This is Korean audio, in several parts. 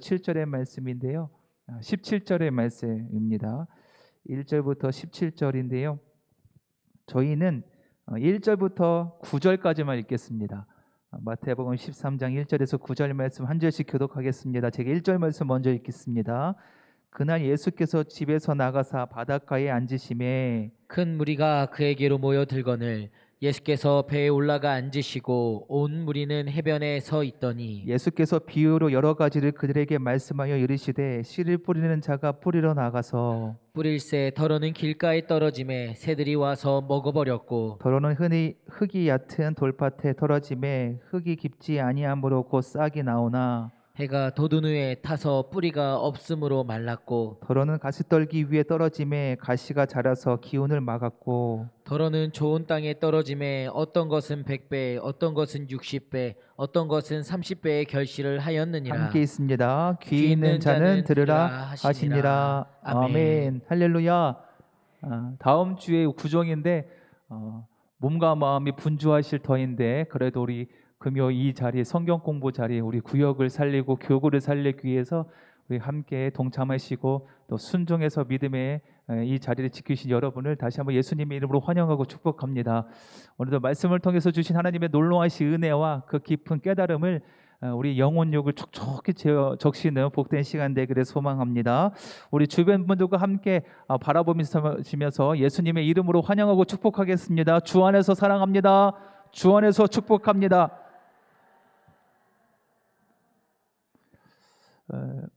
7절의 말씀인데요. 17절의 말씀입니다. 1절부터 17절인데요. 저희는 1절부터 9절까지만 읽겠습니다. 마태복음 13장 1절에서 9절 말씀 한 절씩 교독하겠습니다. 제가 1절 말씀 먼저 읽겠습니다. 그날 예수께서 집에서 나가사 바닷가에 앉으심에 큰 무리가 그에게로 모여들거늘 예수께서 배에 올라가 앉으시고 온 무리는 해변에 서 있더니 예수께서 비유로 여러 가지를 그들에게 말씀하여 이르시되 씨를 뿌리는 자가 뿌리러 나가서 뿌릴새 더러는 길가에 떨어짐에 새들이 와서 먹어버렸고 더러는 흙이 얕은 돌밭에 떨어짐에 흙이 깊지 아니하므로 곧 싹이 나오나 해가 돋은 후에 타서 뿌리가 없음으로 말랐고 더러는 가시떨기 위에 떨어짐에 가시가 자라서 기운을 막았고 더러는 좋은 땅에 떨어짐에 어떤 것은 100배 어떤 것은 60배 어떤 것은 30배의 결실을 하였느니라. 함께 있습니다. 귀 있는 자는 들으라 하시니라. 아멘. 할렐루야. 다음 주에 구정인데 몸과 마음이 분주하실 터인데 그래도 우리 금요 이 자리에 성경 공부 자리에 우리 구역을 살리고 교구를 살리기 위해서 우리 함께 동참하시고 또 순종해서 믿음의 이 자리를 지키신 여러분을 다시 한번 예수님의 이름으로 환영하고 축복합니다. 오늘도 말씀을 통해서 주신 하나님의 놀라우신 은혜와 그 깊은 깨달음을 우리 영혼욕을 촉촉히 적시는 복된 시간 되기를 소망합니다. 우리 주변 분들과 함께 바라보시면서 예수님의 이름으로 환영하고 축복하겠습니다. 주 안에서 사랑합니다. 주 안에서 축복합니다.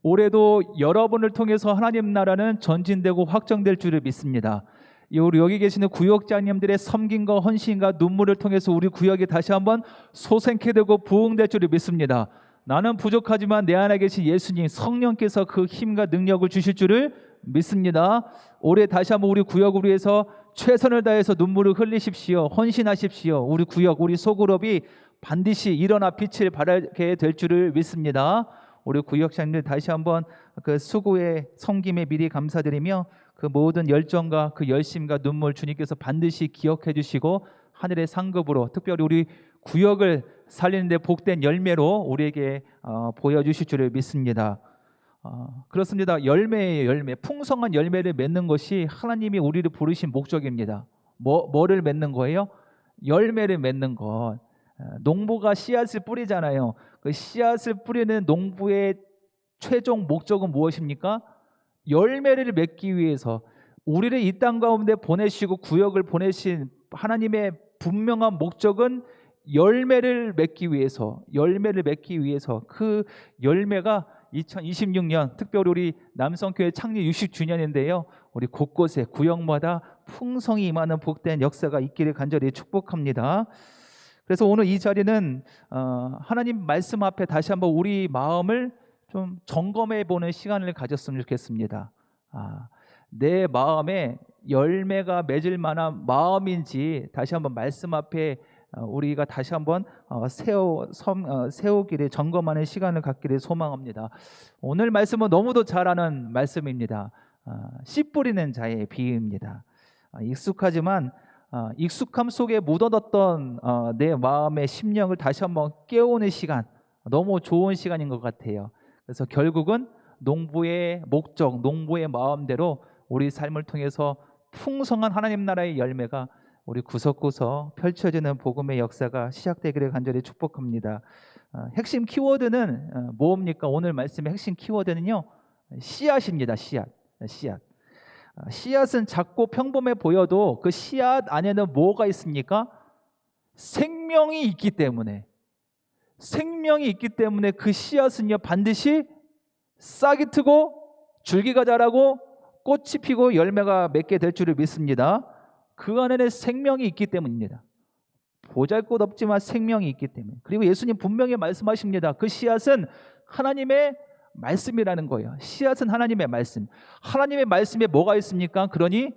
올해도 여러분을 통해서 하나님 나라는 전진되고 확정될 줄을 믿습니다. 우리 여기 계시는 구역장님들의 섬김과 헌신과 눈물을 통해서 우리 구역이 다시 한번 소생케 되고 부흥될 줄을 믿습니다. 나는 부족하지만 내 안에 계신 예수님 성령께서 그 힘과 능력을 주실 줄을 믿습니다. 올해 다시 한번 우리 구역을 위해서 최선을 다해서 눈물을 흘리십시오. 헌신하십시오. 우리 구역, 우리 소그룹이 반드시 일어나 빛을 발하게 될 줄을 믿습니다. 우리 구역장님들 다시 한번 그 수고의 섬김에 미리 감사드리며 그 모든 열정과 그 열심과 눈물 주님께서 반드시 기억해 주시고 하늘의 상급으로 특별히 우리 구역을 살리는 데 복된 열매로 우리에게 보여주실 줄을 믿습니다. 그렇습니다. 열매예요. 열매. 풍성한 열매를 맺는 것이 하나님이 우리를 부르신 목적입니다. 뭐를 맺는 거예요? 열매를 맺는 것. 농부가 씨앗을 뿌리잖아요. 그 씨앗을 뿌리는 농부의 최종 목적은 무엇입니까? 열매를 맺기 위해서 우리를 이 땅 가운데 보내시고 구역을 보내신 하나님의 분명한 목적은 열매를 맺기 위해서 그 열매가 2026년 특별히 우리 남성교회 창립 60주년인데요. 우리 곳곳에 구역마다 풍성히 임하는 복된 역사가 있기를 간절히 축복합니다. 그래서 오늘 이 자리는 하나님 말씀 앞에 다시 한번 우리 마음을 좀 점검해 보는 시간을 가졌으면 좋겠습니다. 내 마음에 열매가 맺을 만한 마음인지 다시 한번 말씀 앞에 우리가 다시 한번 세우기를 점검하는 시간을 갖기를 소망합니다. 오늘 말씀은 너무도 잘 아는 말씀입니다. 씨 뿌리는 자의 비유입니다. 익숙하지만 익숙함 속에 묻어뒀던 내 마음의 심령을 다시 한번 깨우는 시간, 너무 좋은 시간인 것 같아요. 그래서 결국은 농부의 목적, 농부의 마음대로 우리 삶을 통해서 풍성한 하나님 나라의 열매가 우리 구석구석 펼쳐지는 복음의 역사가 시작되기를 간절히 축복합니다. 핵심 키워드는 뭡니까? 오늘 말씀의 핵심 키워드는요, 씨앗입니다. 씨앗. 씨앗은 작고 평범해 보여도 그 씨앗 안에는 뭐가 있습니까? 생명이 있기 때문에 그 씨앗은요 반드시 싹이 트고 줄기가 자라고 꽃이 피고 열매가 맺게 될 줄을 믿습니다. 그 안에는 생명이 있기 때문입니다. 보잘것없지만 생명이 있기 때문에. 그리고 예수님 분명히 말씀하십니다. 그 씨앗은 하나님의 말씀이라는 거예요. 씨앗은 하나님의 말씀. 하나님의 말씀에 뭐가 있습니까? 그러니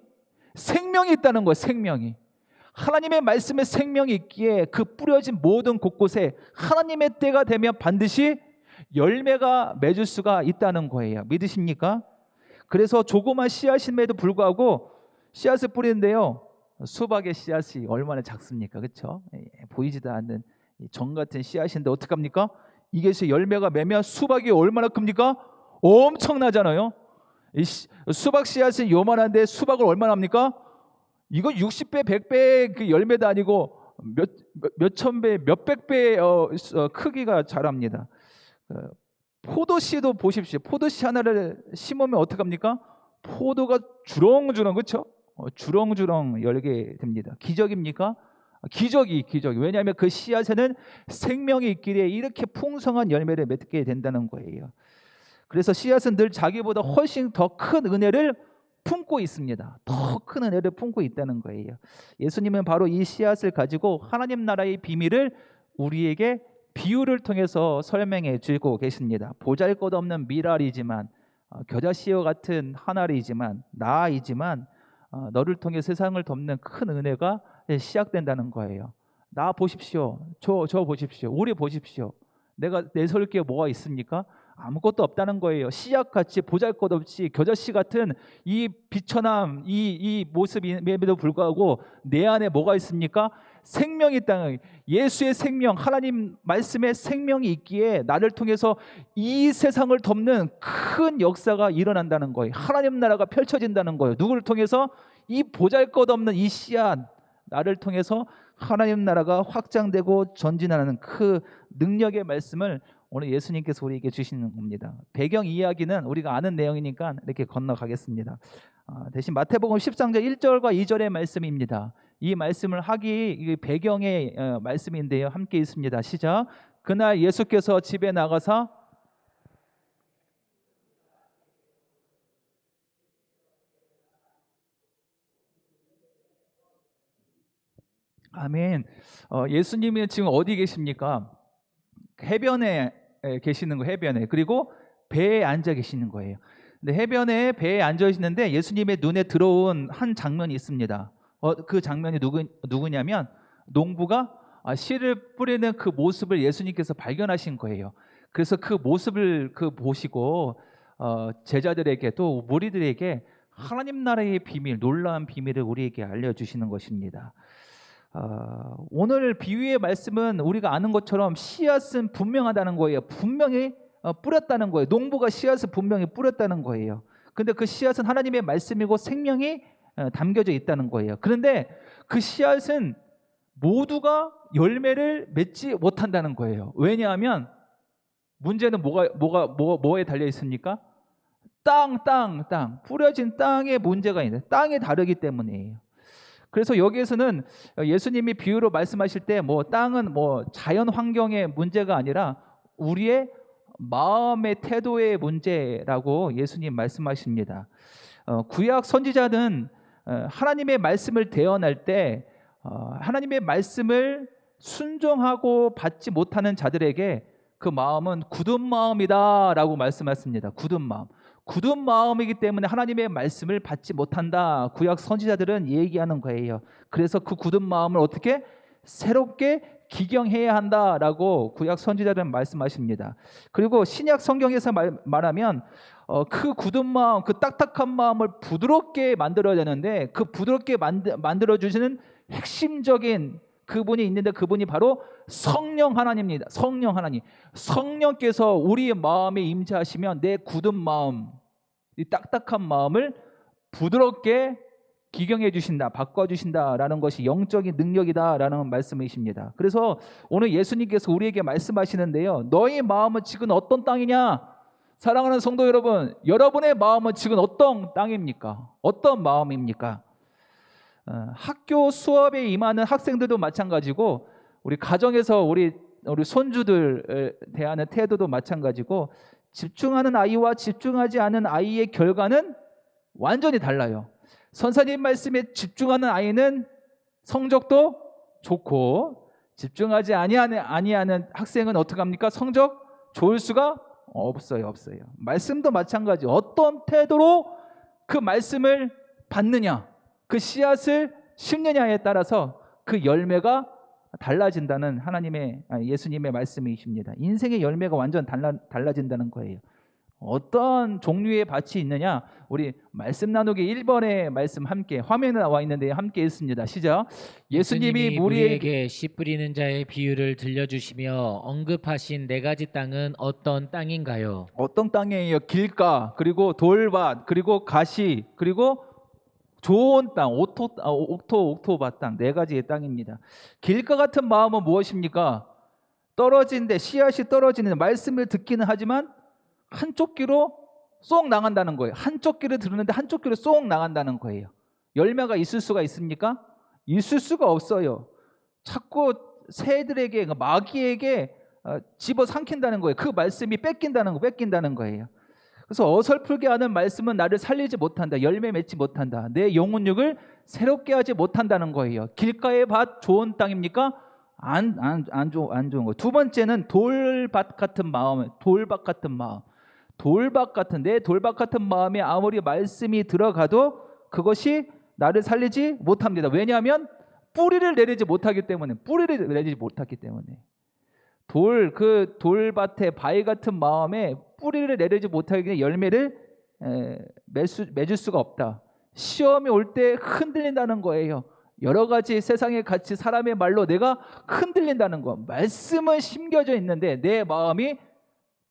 생명이 있다는 거예요. 생명이. 하나님의 말씀에 생명이 있기에 그 뿌려진 모든 곳곳에 하나님의 때가 되면 반드시 열매가 맺을 수가 있다는 거예요. 믿으십니까? 그래서 조그만 씨앗임에도 불구하고 씨앗을 뿌리는데요, 수박의 씨앗이 얼마나 작습니까? 그렇죠? 보이지도 않는 정 같은 씨앗인데 어떡합니까? 이게 열매가 매면 수박이 얼마나 큽니까? 엄청나잖아요. 수박 씨앗은 요만한데 수박을 얼마나 합니까? 이거 60배, 100배 그 열매도 아니고 몇천 배, 몇백 배 크기가 자랍니다. 포도씨도 보십시오. 포도씨 하나를 심으면 어떡합니까? 포도가 주렁주렁, 그렇죠? 주렁주렁 열게 됩니다. 기적입니까? 기적이. 왜냐하면 그 씨앗에는 생명이 있기에 이렇게 풍성한 열매를 맺게 된다는 거예요. 그래서 씨앗은 늘 자기보다 훨씬 더 큰 은혜를 품고 있습니다. 더 큰 은혜를 품고 있다는 거예요. 예수님은 바로 이 씨앗을 가지고 하나님 나라의 비밀을 우리에게 비유를 통해서 설명해 주고 계십니다. 보잘것없는 미랄이지만 겨자씨와 같은 한 알이지만 나이지만 너를 통해 세상을 덮는 큰 은혜가 시작된다는 거예요. 나 보십시오. 저 보십시오. 우리 보십시오. 내가 내세울 게 뭐가 있습니까? 아무것도 없다는 거예요. 씨앗같이 보잘것없이 겨자씨 같은 이 비천함, 이 모습임에도 불구하고 내 안에 뭐가 있습니까? 생명이 있다. 예수의 생명, 하나님 말씀의 생명이 있기에 나를 통해서 이 세상을 덮는 큰 역사가 일어난다는 거예요. 하나님 나라가 펼쳐진다는 거예요. 누구를 통해서? 이 보잘것없는 이 씨앗, 나를 통해서 하나님 나라가 확장되고 전진하는 그 능력의 말씀을 오늘 예수님께서 우리에게 주시는 겁니다. 배경 이야기는 우리가 아는 내용이니까 이렇게 건너가겠습니다. 대신 마태복음 13장 1절과 2절의 말씀입니다. 이 말씀을 하기 배경의 말씀인데요. 함께 있습니다. 시작. 그날 예수께서 집에 나가사 아멘. 예수님이 지금 어디 계십니까? 해변에 계시는 거, 해변에. 그리고 배에 앉아 계시는 거예요. 근데 해변에 배에 앉아 계시는데 예수님의 눈에 들어온 한 장면이 있습니다. 그 장면이 누구냐면 농부가 씨를 뿌리는 그 모습을 예수님께서 발견하신 거예요. 그래서 그 모습을 보시고 제자들에게 또 무리들에게 하나님 나라의 비밀, 놀라운 비밀을 우리에게 알려주시는 것입니다. 오늘 비유의 말씀은 우리가 아는 것처럼 씨앗은 분명하다는 거예요. 분명히 뿌렸다는 거예요. 농부가 씨앗을 분명히 뿌렸다는 거예요. 근데 그 씨앗은 하나님의 말씀이고 생명이 담겨져 있다는 거예요. 그런데 그 씨앗은 모두가 열매를 맺지 못한다는 거예요. 왜냐하면 문제는 뭐에 달려 있습니까? 땅. 뿌려진 땅에 문제가 있는, 땅이 다르기 때문이에요. 그래서 여기에서는 예수님이 비유로 말씀하실 때 땅은 자연 환경의 문제가 아니라 우리의 마음의 태도의 문제라고 예수님 말씀하십니다. 구약 선지자는 하나님의 말씀을 대언할 때 하나님의 말씀을 순종하고 받지 못하는 자들에게 그 마음은 굳은 마음이다라고 말씀하십니다. 굳은 마음이기 때문에 하나님의 말씀을 받지 못한다. 구약 선지자들은 얘기하는 거예요. 그래서 그 굳은 마음을 어떻게 새롭게 기경해야 한다라고 구약 선지자들은 말씀하십니다. 그리고 신약 성경에서 말하면 그 굳은 마음, 그 딱딱한 마음을 부드럽게 만들어야 되는데 그 부드럽게 만들어 주시는 핵심적인 그분이 있는데 그분이 바로 성령 하나님입니다. 성령 하나님. 성령께서 우리의 마음에 임재하시면 내 굳은 마음, 이 딱딱한 마음을 부드럽게 기경해 주신다, 바꿔 주신다라는 것이 영적인 능력이다라는 말씀이십니다. 그래서 오늘 예수님께서 우리에게 말씀하시는데요. 너희 마음은 지금 어떤 땅이냐? 사랑하는 성도 여러분, 여러분의 마음은 지금 어떤 땅입니까? 어떤 마음입니까? 학교 수업에 임하는 학생들도 마찬가지고 우리 가정에서 우리 손주들 대하는 태도도 마찬가지고 집중하는 아이와 집중하지 않은 아이의 결과는 완전히 달라요. 선생님 말씀에 집중하는 아이는 성적도 좋고 집중하지 아니하는 학생은 어떻게 합니까? 성적 좋을 수가 없어요. 말씀도 마찬가지. 어떤 태도로 그 말씀을 받느냐, 그 씨앗을 심느냐에 따라서 그 열매가 달라진다는 예수님의 말씀이십니다. 인생의 열매가 완전 달라진다는 거예요. 어떤 종류의 밭이 있느냐? 우리 말씀 나누기 1번의 말씀 함께 화면에 나와 있는데 함께 읽습니다. 시작. 예수님이 우리에게 씨 뿌리는 자의 비유를 들려주시며 언급하신 네 가지 땅은 어떤 땅인가요? 어떤 땅이에요? 길가, 그리고 돌밭, 그리고 가시, 그리고 좋은 땅, 옥토밭 땅, 네 가지의 땅입니다. 길가 같은 마음은 무엇입니까? 떨어진데 씨앗이 떨어지는 말씀을 듣기는 하지만 한쪽 귀로 쏙 나간다는 거예요. 한쪽 귀를 들었는데 한쪽 귀로 쏙 나간다는 거예요. 열매가 있을 수가 있습니까? 있을 수가 없어요. 자꾸 새들에게, 마귀에게 집어삼킨다는 거예요. 그 말씀이 뺏긴다는 거예요. 그래서 어설프게 하는 말씀은 나를 살리지 못한다. 열매 맺지 못한다. 내 영혼육을 새롭게 하지 못한다는 거예요. 길가의 밭 좋은 땅입니까? 안 좋은 거. 두 번째는 돌밭 같은 마음. 돌밭 같은 마음에 아무리 말씀이 들어가도 그것이 나를 살리지 못합니다. 왜냐하면 뿌리를 내리지 못하기 때문에. 돌밭에 바위 같은 마음에 뿌리를 내리지 못하기 때문에 열매를 맺을 수가 없다. 시험이 올 때 흔들린다는 거예요. 여러 가지 세상의 가치, 사람의 말로 내가 흔들린다는 거. 말씀은 심겨져 있는데 내 마음이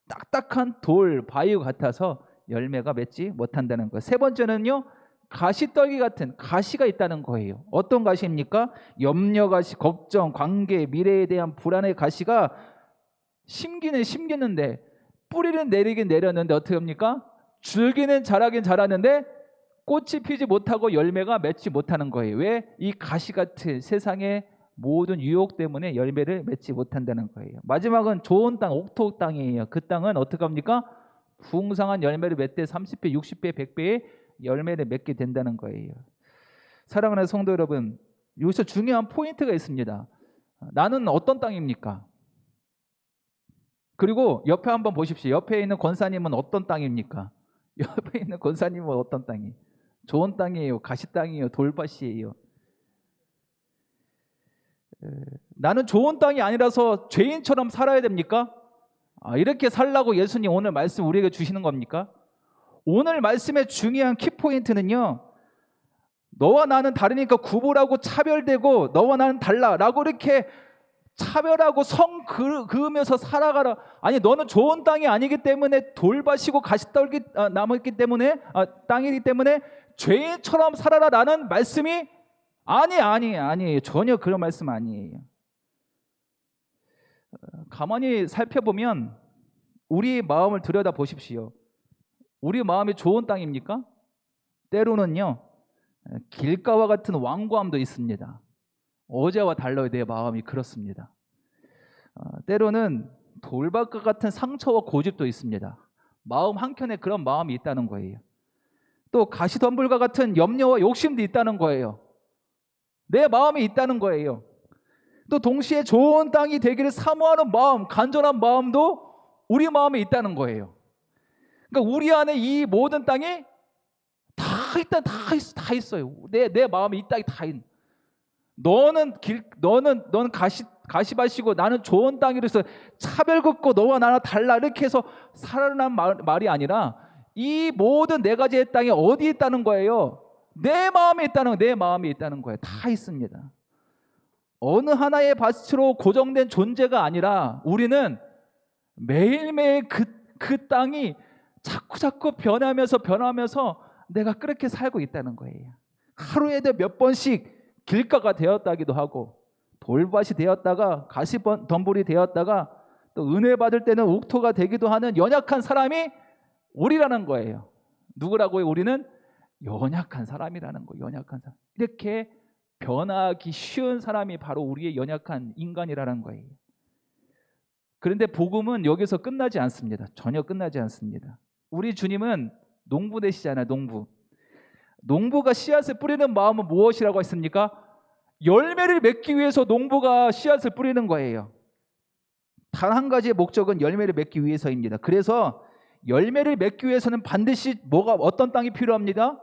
딱딱한 돌, 바위 같아서 열매가 맺지 못한다는 거. 세 번째는요, 가시떨기 같은 가시가 있다는 거예요. 어떤 가시입니까? 염려 가시, 걱정, 관계, 미래에 대한 불안의 가시가 심기는데 뿌리는 내렸는데 어떻게 합니까? 줄기는 자라긴 자랐는데 꽃이 피지 못하고 열매가 맺지 못하는 거예요. 왜? 이 가시 같은 세상의 모든 유혹 때문에 열매를 맺지 못한다는 거예요. 마지막은 좋은 땅, 옥토 땅이에요. 그 땅은 어떻게 합니까? 풍성한 열매를 맺되 30배, 60배, 100배의 열매를 맺게 된다는 거예요. 사랑하는 성도 여러분, 여기서 중요한 포인트가 있습니다. 나는 어떤 땅입니까? 그리고 옆에 한번 보십시오. 옆에 있는 권사님은 어떤 땅입니까? 옆에 있는 권사님은 어떤 땅이? 좋은 땅이에요? 가시 땅이에요? 돌밭이에요? 나는 좋은 땅이 아니라서 죄인처럼 살아야 됩니까? 이렇게 살라고 예수님 오늘 말씀 우리에게 주시는 겁니까? 오늘 말씀의 중요한 키포인트는요, 너와 나는 다르니까 구분하고 차별되고 너와 나는 달라라고 이렇게 차별하고 성 그으면서 살아가라. 아니, 너는 좋은 땅이 아니기 때문에 돌밭이고 가시떨기 남았기 때문에 땅이기 때문에 죄인처럼 살아라라는 말씀이 아니에요. 전혀 그런 말씀 아니에요. 가만히 살펴보면 우리 마음을 들여다 보십시오. 우리 마음이 좋은 땅입니까? 때로는요, 길가와 같은 완고함도 있습니다. 어제와 달라요. 내 마음이 그렇습니다. 때로는 돌밭과 같은 상처와 고집도 있습니다. 마음 한켠에 그런 마음이 있다는 거예요. 또 가시덤불과 같은 염려와 욕심도 있다는 거예요. 내 마음이 있다는 거예요. 또 동시에 좋은 땅이 되기를 사모하는 마음, 간절한 마음도 우리 마음에 있다는 거예요. 그러니까 우리 안에 이 모든 땅이 다 있어요. 내 마음에 이 땅이 다 있는. 너는 가시밭이고 나는 좋은 땅이라서 차별 긋고 너와 나는 달라 이렇게 해서 살아난 말이 아니라 이 모든 네 가지의 땅이 어디 있다는 거예요? 내 마음에 있다는 거예요. 다 있습니다. 어느 하나의 밭으로 고정된 존재가 아니라 우리는 매일매일 그 땅이 자꾸 변하면서 내가 그렇게 살고 있다는 거예요. 하루에도 몇 번씩 길가가 되었다기도 하고 돌밭이 되었다가 가시덤불이 되었다가 또 은혜 받을 때는 옥토가 되기도 하는 연약한 사람이 우리라는 거예요. 누구라고요? 우리는 연약한 사람이라는 거예요. 연약한 사람. 이렇게 변하기 쉬운 사람이 바로 우리의 연약한 인간이라는 거예요. 그런데 복음은 여기서 끝나지 않습니다. 전혀 끝나지 않습니다. 우리 주님은 농부 되시잖아요. 농부가 씨앗을 뿌리는 마음은 무엇이라고 했습니까? 열매를 맺기 위해서 농부가 씨앗을 뿌리는 거예요. 단 한 가지의 목적은 열매를 맺기 위해서입니다. 그래서 열매를 맺기 위해서는 반드시 어떤 땅이 필요합니다?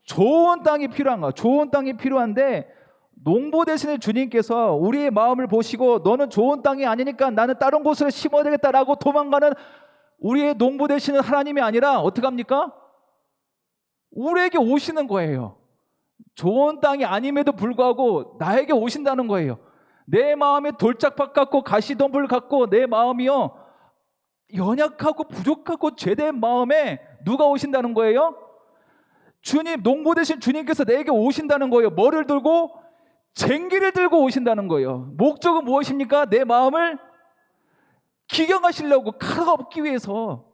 좋은 땅이 필요한 거예요. 좋은 땅이 필요한데 농부 되시는 주님께서 우리의 마음을 보시고 너는 좋은 땅이 아니니까 나는 다른 곳을 심어야 되겠다라고 도망가는 우리의 농부 되시는 하나님이 아니라 어떻게 합니까? 우리에게 오시는 거예요. 좋은 땅이 아님에도 불구하고 나에게 오신다는 거예요. 내 마음에 돌짝밭 같고 가시덤불 같고 내 마음이요 연약하고 부족하고 죄된 마음에 누가 오신다는 거예요? 주님, 농부 되신 주님께서 내게 오신다는 거예요. 뭐를 들고? 쟁기를 들고 오신다는 거예요. 목적은 무엇입니까? 내 마음을 기경하시려고, 칼가 없기 위해서.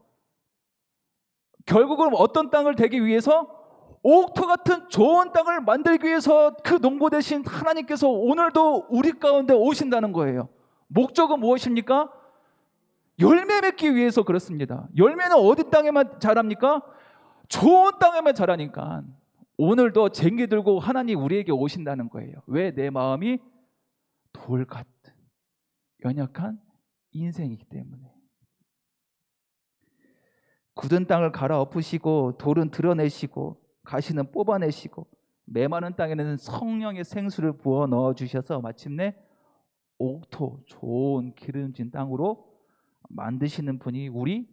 결국은 어떤 땅을 되기 위해서? 옥토 같은 좋은 땅을 만들기 위해서 그 농부 되신 하나님께서 오늘도 우리 가운데 오신다는 거예요. 목적은 무엇입니까? 열매 맺기 위해서 그렇습니다. 열매는 어디 땅에만 자랍니까? 좋은 땅에만 자라니까. 오늘도 쟁기 들고 하나님 우리에게 오신다는 거예요. 왜? 내 마음이 돌 같은 연약한 인생이기 때문에. 굳은 땅을 갈아엎으시고 돌은 드러내시고 가시는 뽑아내시고 메마른 땅에는 성령의 생수를 부어 넣어주셔서 마침내 옥토 좋은 기름진 땅으로 만드시는 분이 우리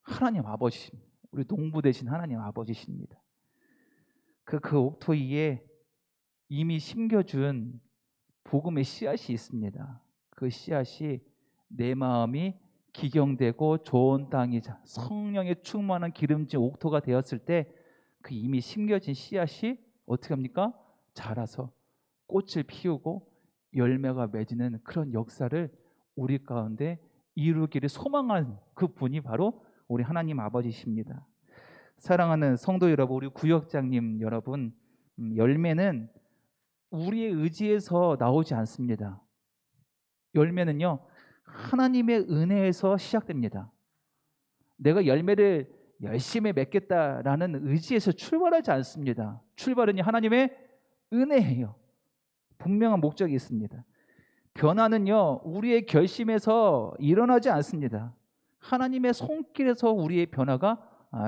하나님 아버지십니다. 우리 농부 되신 하나님 아버지십니다. 그 옥토 위에 이미 심겨준 복음의 씨앗이 있습니다. 그 씨앗이 내 마음이 기경되고 좋은 땅이자 성령의 충만한 기름진 옥토가 되었을 때 그 이미 심겨진 씨앗이 어떻게 합니까? 자라서 꽃을 피우고 열매가 맺는 그런 역사를 우리 가운데 이루기를 소망한 그 분이 바로 우리 하나님 아버지십니다. 사랑하는 성도 여러분, 우리 구역장님 여러분, 열매는 우리의 의지에서 나오지 않습니다. 열매는요, 하나님의 은혜에서 시작됩니다. 내가 열매를 열심히 맺겠다라는 의지에서 출발하지 않습니다. 출발은 하나님의 은혜예요. 분명한 목적이 있습니다. 변화는요, 우리의 결심에서 일어나지 않습니다. 하나님의 손길에서 우리의 변화가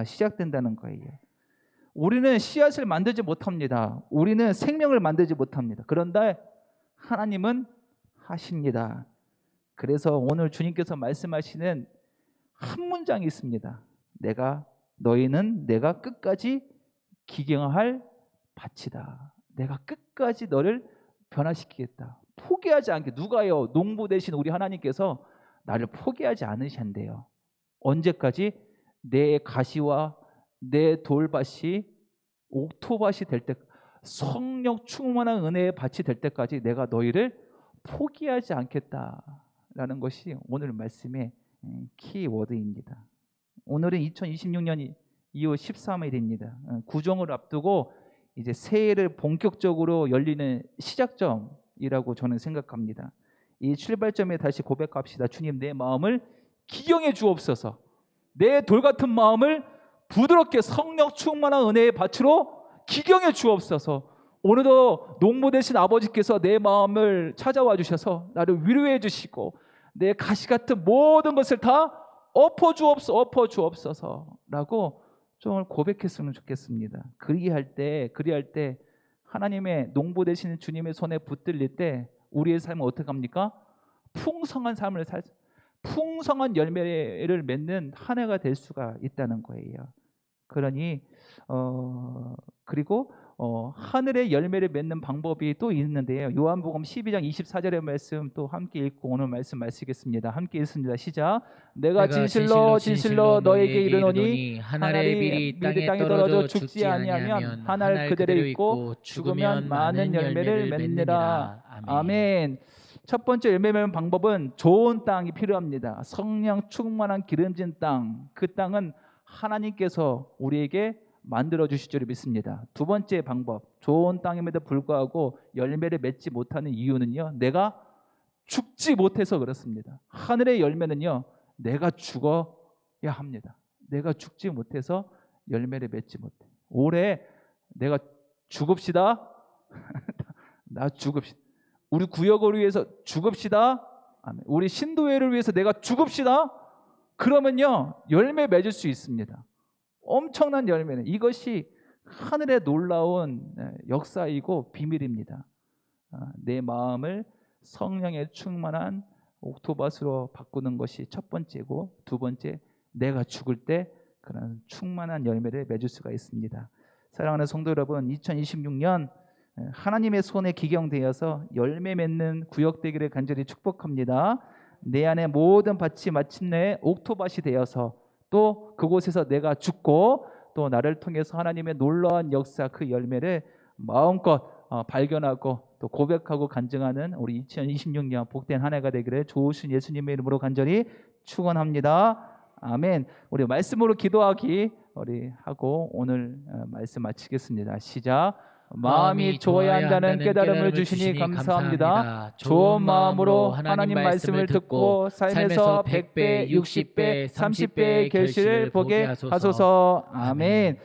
시작된다는 거예요. 우리는 씨앗을 만들지 못합니다. 우리는 생명을 만들지 못합니다. 그런데 하나님은 하십니다. 그래서 오늘 주님께서 말씀하시는 한 문장이 있습니다. 너희는 내가 끝까지 기경할 밭이다. 내가 끝까지 너를 변화시키겠다. 포기하지 않게. 누가요? 농부 되신 우리 하나님께서 나를 포기하지 않으신대요. 언제까지? 내 가시와 내 돌밭이 옥토밭이 될 때, 성령 충만한 은혜의 밭이 될 때까지 내가 너희를 포기하지 않겠다라는 것이 오늘 말씀의 키워드입니다. 오늘은 2026년 2월 13일입니다. 구정을 앞두고 이제 새해를 본격적으로 열리는 시작점이라고 저는 생각합니다. 이 출발점에 다시 고백합시다. 주님, 내 마음을 기경해 주옵소서. 내 돌 같은 마음을 부드럽게 성령 충만한 은혜의 밭으로 기경해 주옵소서. 오늘도 농부 되신 아버지께서 내 마음을 찾아와 주셔서 나를 위로해 주시고 내 가시 같은 모든 것을 다 엎어 주옵소서라고 좀 고백했으면 좋겠습니다. 그리할 때 하나님의 농부 되시는 주님의 손에 붙들릴 때 우리의 삶은 어떻게 합니까? 풍성한 삶을 풍성한 열매를 맺는 한 해가 될 수가 있다는 거예요. 그러니 그리고 하늘의 열매를 맺는 방법이 또 있는데요. 요한복음 12장 24절의 말씀 또 함께 읽고 오늘 말씀 마치겠습니다. 함께 읽습니다. 시작. 내가 진실로 너에게 이르노니 한 알이 밀이 땅에 떨어져 죽지 아니하면 한 알 그대로 있고 죽으면 많은 열매를 맺느니라. 아멘. 첫 번째 열매 맺는 방법은 좋은 땅이 필요합니다. 성령 충만한 기름진 땅. 그 땅은 하나님께서 우리에게 만들어 주실 줄 믿습니다. 두 번째 방법, 좋은 땅임에도 불구하고 열매를 맺지 못하는 이유는요, 내가 죽지 못해서 그렇습니다. 하늘의 열매는요, 내가 죽어야 합니다. 내가 죽지 못해서 열매를 맺지 못해. 올해 내가 죽읍시다. 나 죽읍시다. 우리 구역을 위해서 죽읍시다. 우리 신도회를 위해서 내가 죽읍시다. 그러면요, 열매 맺을 수 있습니다. 엄청난 열매는 이것이 하늘의 놀라운 역사이고 비밀입니다. 내 마음을 성령에 충만한 옥토밭으로 바꾸는 것이 첫 번째고, 두 번째, 내가 죽을 때 그런 충만한 열매를 맺을 수가 있습니다. 사랑하는 성도 여러분, 2026년 하나님의 손에 기경되어서 열매 맺는 구역되기를 간절히 축복합니다. 내 안에 모든 밭이 마침내 옥토밭이 되어서 또 그곳에서 내가 죽고 또 나를 통해서 하나님의 놀라운 역사 그 열매를 마음껏 발견하고 또 고백하고 간증하는 우리 2026년 복된 한 해가 되기를 좋으신 예수님의 이름으로 간절히 축원합니다. 아멘. 우리 말씀으로 기도하기 우리 하고 오늘 말씀 마치겠습니다. 시작. 마음이 좋아야 한다는 깨달음을 주시니 감사합니다. 좋은 마음으로 하나님 말씀을 듣고 삶에서 100배, 60배, 30배의 결실을 보게 하소서. 아멘.